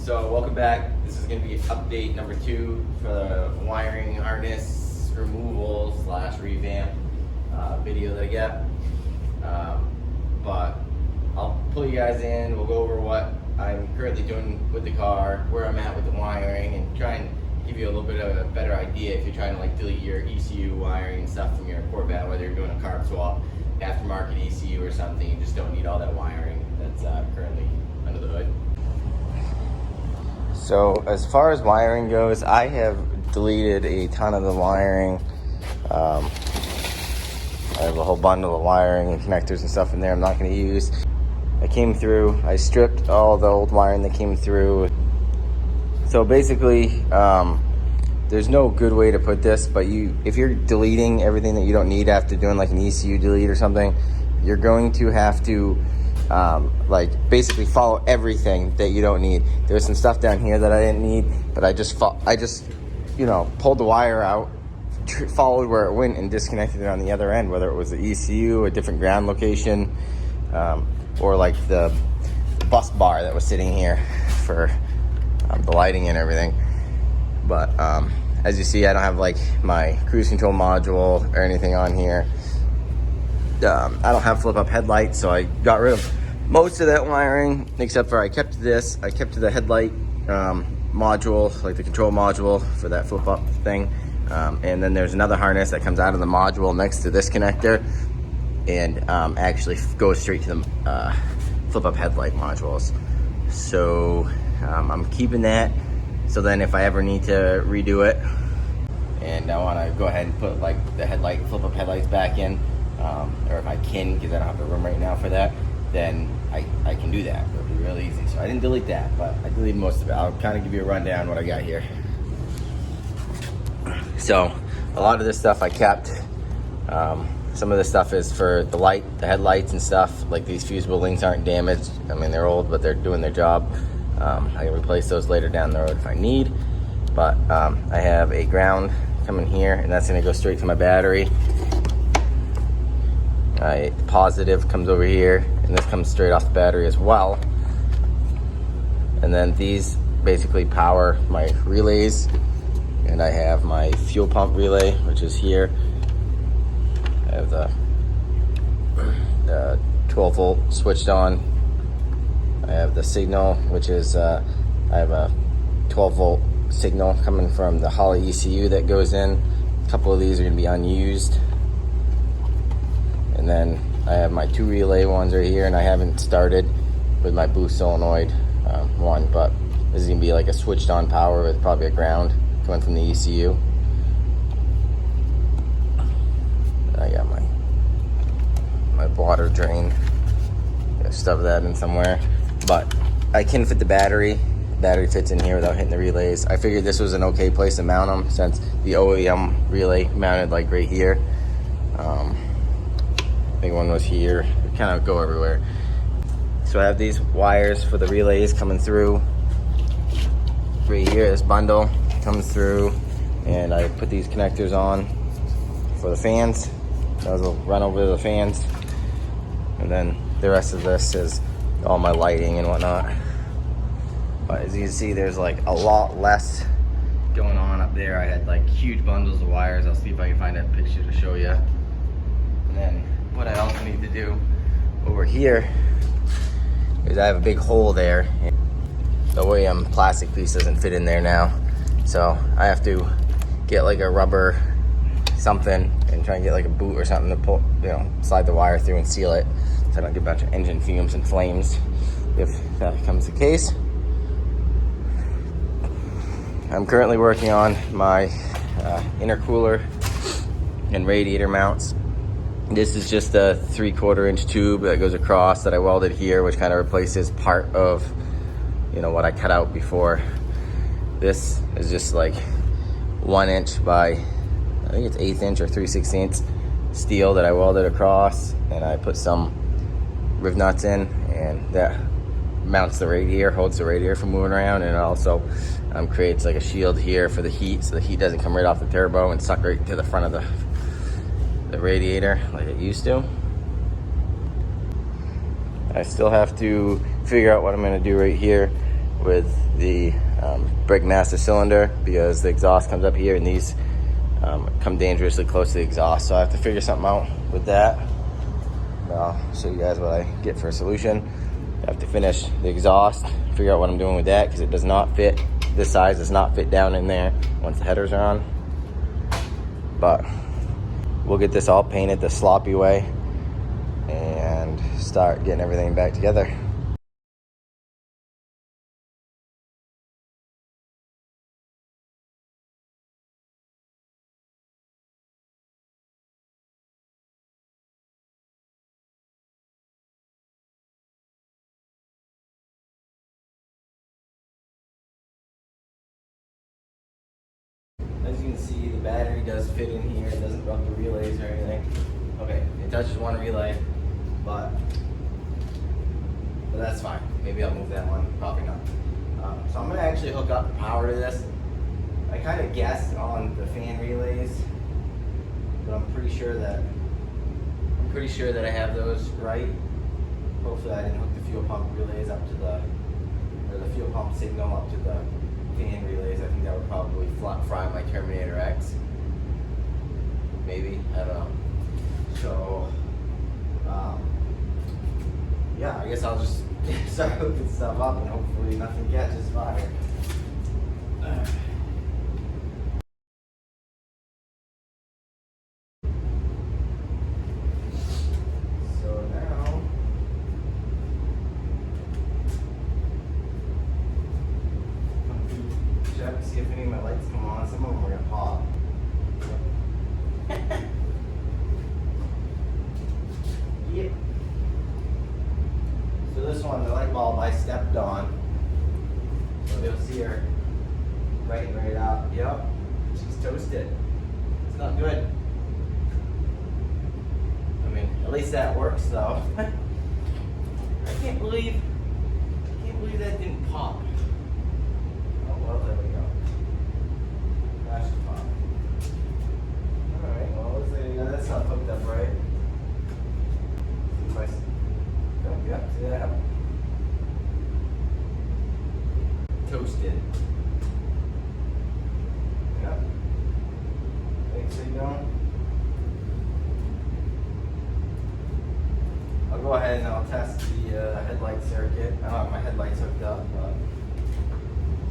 So welcome back. This is going to be update number 2 for the wiring harness removal / revamp video that I get. But I'll pull you guys in. We'll go over what I'm currently doing with the car, where I'm at with the wiring, and try and give you a little bit of a better idea if you're trying to like delete your ECU wiring and stuff from your Corvette, whether you're doing a carb swap, aftermarket ECU or something. You just don't need all that wiring that's currently under the hood. So as far as wiring goes, I have deleted a ton of the wiring. I have a whole bundle of wiring and connectors and stuff in there I'm not going to use. I stripped all the old wiring that came through. So basically, there's no good way to put this, but if you're deleting everything that you don't need after doing like an ECU delete or something, you're going to have to basically follow everything that you don't need. There's some stuff down here that I didn't need, but I just pulled the wire out, followed where it went, and disconnected it on the other end, whether it was the ECU, a different ground location, or like the bus bar that was sitting here for the lighting and everything. But as you see, I don't have like my cruise control module or anything on here. I don't have flip-up headlights, so I got rid of most of that wiring, except for I kept the headlight module, like the control module for that flip-up thing. And then there's another harness that comes out of the module next to this connector and actually goes straight to the flip-up headlight modules. So I'm keeping that, so then if I ever need to redo it and I want to go ahead and put like the flip-up headlights back in, or if I can, because I don't have the room right now for that, then I can do that. It'll be really easy. So I didn't delete that, but I deleted most of it. I'll kind of give you a rundown what I got here. So a lot of this stuff I kept. Some of this stuff is for the headlights and stuff. Like these fusible links aren't damaged. I mean, they're old, but they're doing their job. I can replace those later down the road if I need. But I have a ground coming here, and that's going to go straight to my battery. Positive comes over here, and this comes straight off the battery as well. And then these basically power my relays, and I have my fuel pump relay, which is here. I have the 12 volt switched on. I have the signal, which is I have a 12 volt signal coming from the Holly ECU that goes in. A couple of these are going to be unused. And then I have my 2 relay ones right here, and I haven't started with my boost solenoid one, but this is going to be like a switched on power with probably a ground coming from the ECU. I got my water drain. Gotta stuff that in somewhere, but I can fit the battery. The battery fits in here without hitting the relays. I figured this was an okay place to mount them, since the OEM relay mounted like right here. I think one was here. They kind of go everywhere. So I have these wires for the relays coming through right here. This bundle comes through, and I put these connectors on for the fans. Those will run over the fans, and then the rest of this is all my lighting and whatnot. But as you can see, there's like a lot less going on up there. I had like huge bundles of wires. I'll see if I can find that picture to show you. And then what I also need to do over here is I have a big hole there. The OEM plastic piece doesn't fit in there now, so I have to get like a rubber something and try and get like a boot or something to pull, slide the wire through and seal it, so I don't get a bunch of engine fumes and flames if that becomes the case. I'm currently working on my intercooler and radiator mounts. This is just a 3/4 inch tube that goes across that I welded here, which kind of replaces part of what I cut out before. This is just like 1 inch by, I think it's 1/8 inch or 3/16 steel that I welded across, and I put some riv nuts in, and that mounts the radiator, holds the radiator from moving around, and it also creates like a shield here for the heat, so the heat doesn't come right off the turbo and suck right to the front of the radiator like it used to. I still have to figure out what I'm going to do right here with the brake master cylinder, because the exhaust comes up here and these come dangerously close to the exhaust. So I have to figure something out with that. I'll show you guys what I get for a solution. I have to finish the exhaust, figure out what I'm doing with that, because it does not fit. This size does not fit down in there once the headers are on. But we'll get this all painted the sloppy way and start getting everything back together. As you can see, the battery does fit in here. It doesn't rub the relays or anything. Okay, it touches one relay, but that's fine. Maybe I'll move that one. Probably not. So I'm gonna actually hook up the power to this. I kind of guessed on the fan relays, but I'm pretty sure that I have those right. Hopefully, I didn't hook the fuel pump relays up to the fuel pump signal up to the fan relays. I think that would probably fry my Terminator X. Maybe, I don't know. So, yeah, I guess I'll just start hooking stuff up and hopefully nothing catches fire. So now, check, see if any of my lights come on. Some of them are gonna pop. Yep. So this one, the light bulb I stepped on. So you'll see her right out. Yep. She's toasted. It's not good. I mean, at least that works though. I can't believe that didn't pop. Oh well, there we go. That should pop. Alright, well let's see. That's not hooked up right. Yep, see that? Toasted. Yep. Big signal. I'll go ahead and I'll test the headlight circuit. I don't have my headlights hooked up, but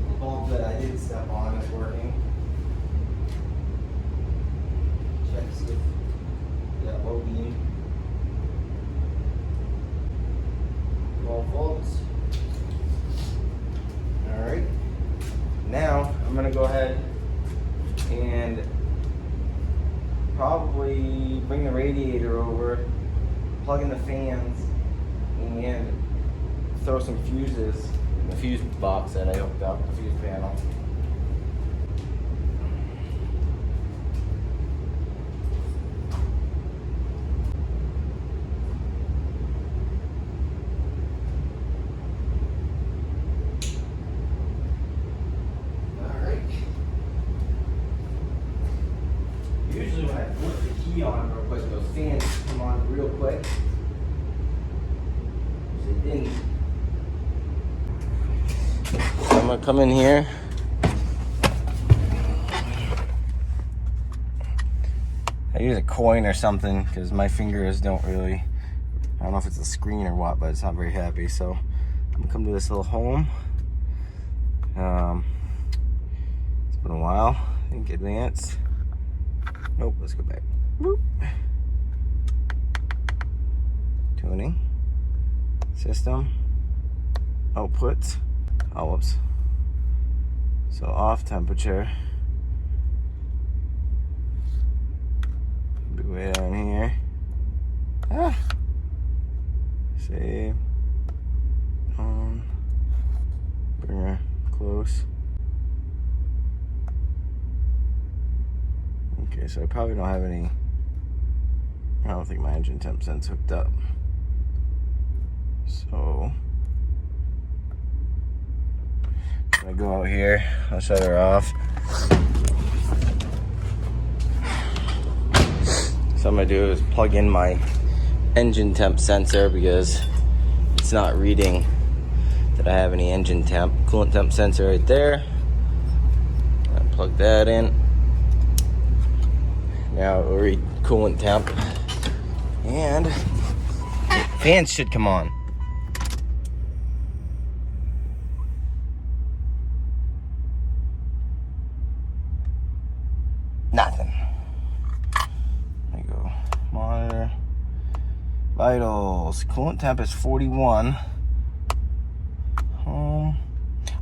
the bulb that I did step on is working. Check see if that low beam. 12 volts. Alright. Now I'm going to go ahead and probably bring the radiator over, plug in the fans, and throw some fuses in the fuse box that I hooked up, the fuse panel. Usually when I flip the key on real quick, those fans come on real quick. They didn't. So I'm gonna come in here. I use a coin or something because my fingers don't really, I don't know if it's the screen or what, but it's not very happy. So I'm gonna come to this little home. It's been a while. I think advance. Nope, let's go back. Boop. Tuning. System. Outputs. Oh, whoops. So off temperature. Be way down here. Ah. Save. On. Bring her close. Okay, so I probably don't have any, I don't think my engine temp sense hooked up. So, I'm gonna go out here, I'll shut her off. So I'm gonna do is plug in my engine temp sensor because it's not reading the that I have any engine temp. Coolant temp sensor right there. Plug that in. Now we'll read coolant temp. And fans should come on. Nothing. There you go. Monitor. Vitals. Coolant temp is 41. Oh,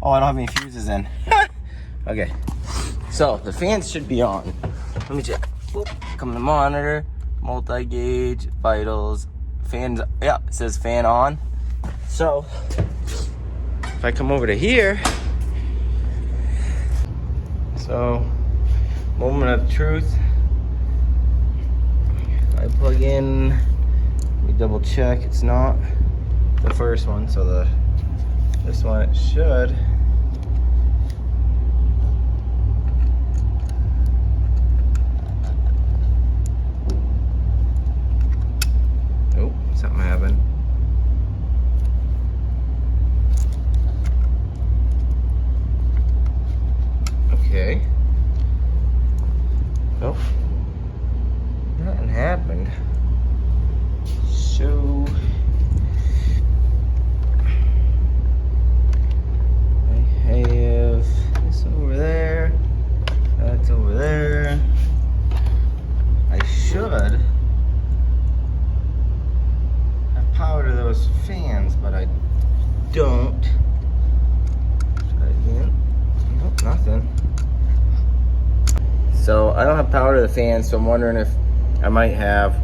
I don't have any fuses in. Okay. So the fans should be on. Let me check. Whoop. Come to monitor. Multi-gauge. Vitals. Fans. Yeah, it says fan on. So if I come over to here. So moment of truth. If I plug in, let me double check. It's not the first one, so this one it should. Oh, something happened. Okay. Nope. Nothing happened. So I have this over there. That's over there. I should have power to those fans, but I don't. Try again. Nope, nothing. So I don't have power to the fans, so I'm wondering if I might have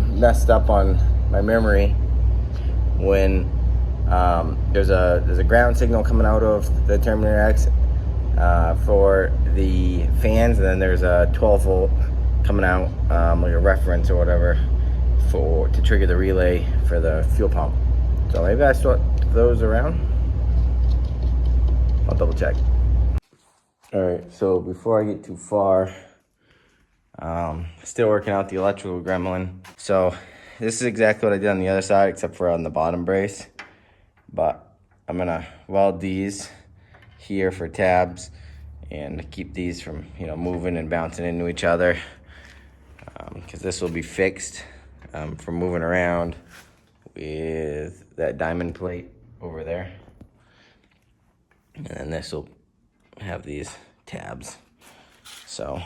messed up on my memory when there's a ground signal coming out of the Terminator X for the fans, and then there's a 12 volt coming out, like a reference or whatever, to trigger the relay for the fuel pump. So maybe I swapped those around. I'll double check. All right, so before I get too far, still working out the electrical gremlin. So this is exactly what I did on the other side, except for on the bottom brace. But I'm gonna weld these here for tabs and keep these from, moving and bouncing into each other, because this will be fixed from moving around with that diamond plate over there. And then this will have these tabs. So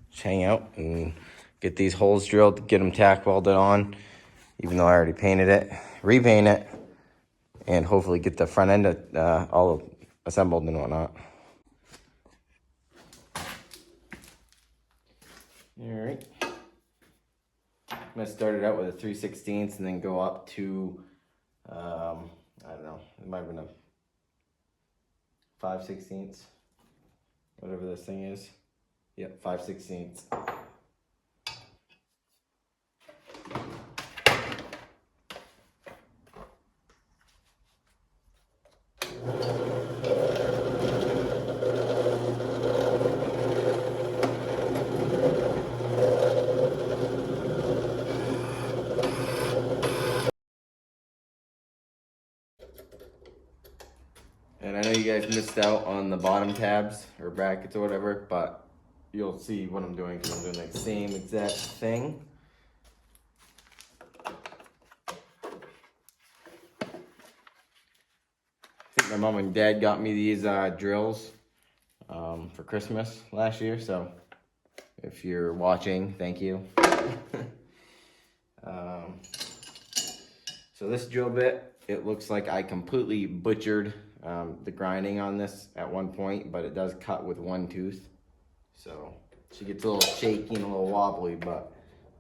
just hang out and get these holes drilled, get them tack welded on, even though I already painted it, repaint it, and hopefully get the front end all assembled and whatnot. All right. I'm gonna start it out with a 3/16 and then go up to, I don't know, it might have been a 5/16, whatever this thing is. Yep, 5/16. And I know you guys missed out on the bottom tabs or brackets or whatever, but you'll see what I'm doing because I'm doing the same exact thing. I think my mom and dad got me these drills for Christmas last year, so if you're watching, thank you. So this drill bit, it looks like I completely butchered the grinding on this at one point, but it does cut with one tooth. So she gets a little shaky and a little wobbly, but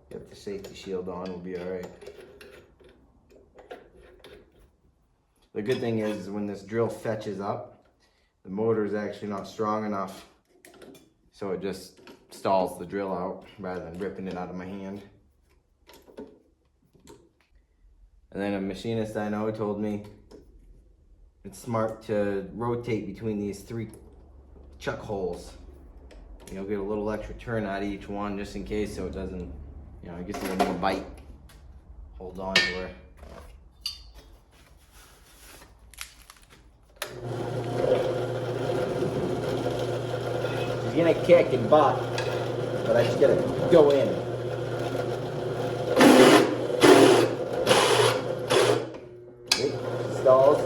get the safety shield on, we'll be all right. The good thing is when this drill fetches up, the motor is actually not strong enough, so it just stalls the drill out rather than ripping it out of my hand. And then a machinist I know told me it's smart to rotate between these 3 chuck holes. You'll get a little extra turn out of each one just in case, so it doesn't, it gets a little more bite. Hold on to her. He's gonna kick and butt, but I just gotta go in. See? Stalls.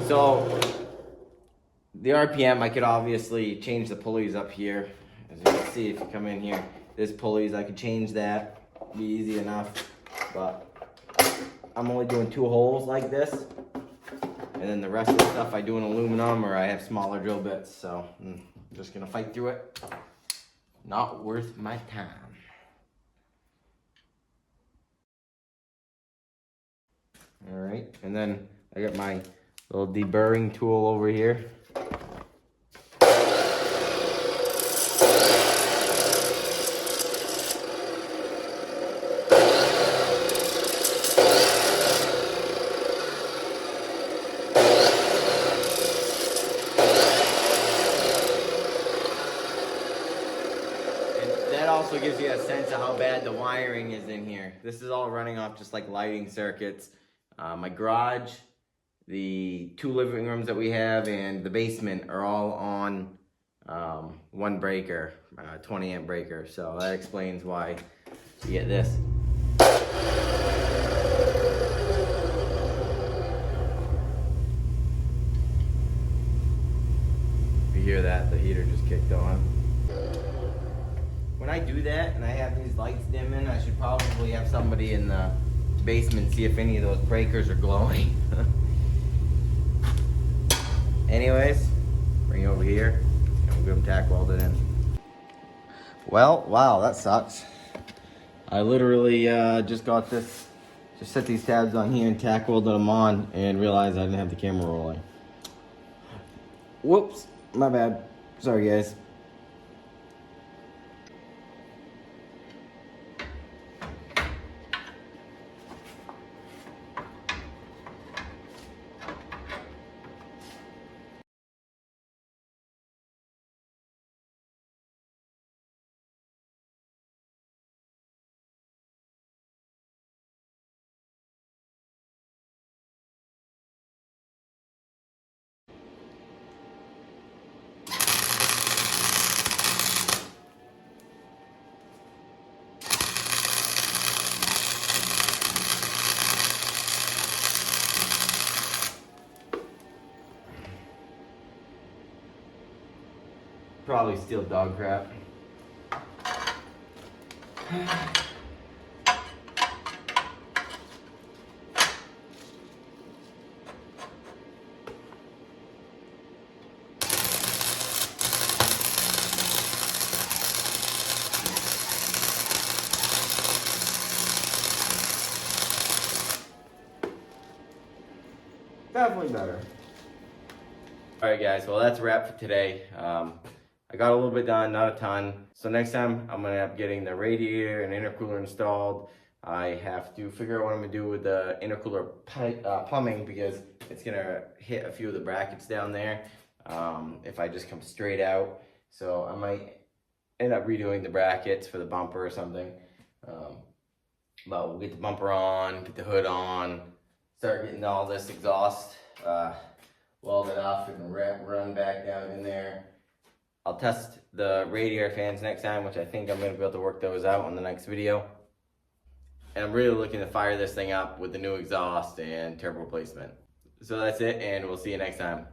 So the RPM, I could obviously change the pulleys up here. As you can see, if you come in here, there's pulleys, I could change that, be easy enough. But I'm only doing 2 holes like this. And then the rest of the stuff I do in aluminum, or I have smaller drill bits. So I'm just gonna fight through it. Not worth my time. All right, and then I got my little deburring tool over here. That also gives you a sense of how bad the wiring is in here. This is all running off just like lighting circuits. My garage, the 2 living rooms that we have, and the basement are all on one breaker, 20 amp breaker. So that explains why you get this. If you hear that, the heater just kicked on. When I do that and I have these lights dimming, I should probably have somebody in the basement see if any of those breakers are glowing. Anyways, bring it over here and we'll get them tack welded in. Well, wow, that sucks. I literally just got this, just set these tabs on here and tack welded them on and realized I didn't have the camera rolling. Whoops, my bad. Sorry guys. Probably steal dog crap. Definitely better. Alright guys, well that's a wrap for today. I got a little bit done, not a ton. So next time I'm gonna end up getting the radiator and intercooler installed. I have to figure out what I'm gonna do with the intercooler plumbing, because it's gonna hit a few of the brackets down there if I just come straight out. So I might end up redoing the brackets for the bumper or something. But we'll get the bumper on, get the hood on, start getting all this exhaust welded off and run back down in there. I'll test the radiator fans next time, which I think I'm going to be able to work those out on the next video. And I'm really looking to fire this thing up with the new exhaust and turbo replacement. So that's it, and we'll see you next time.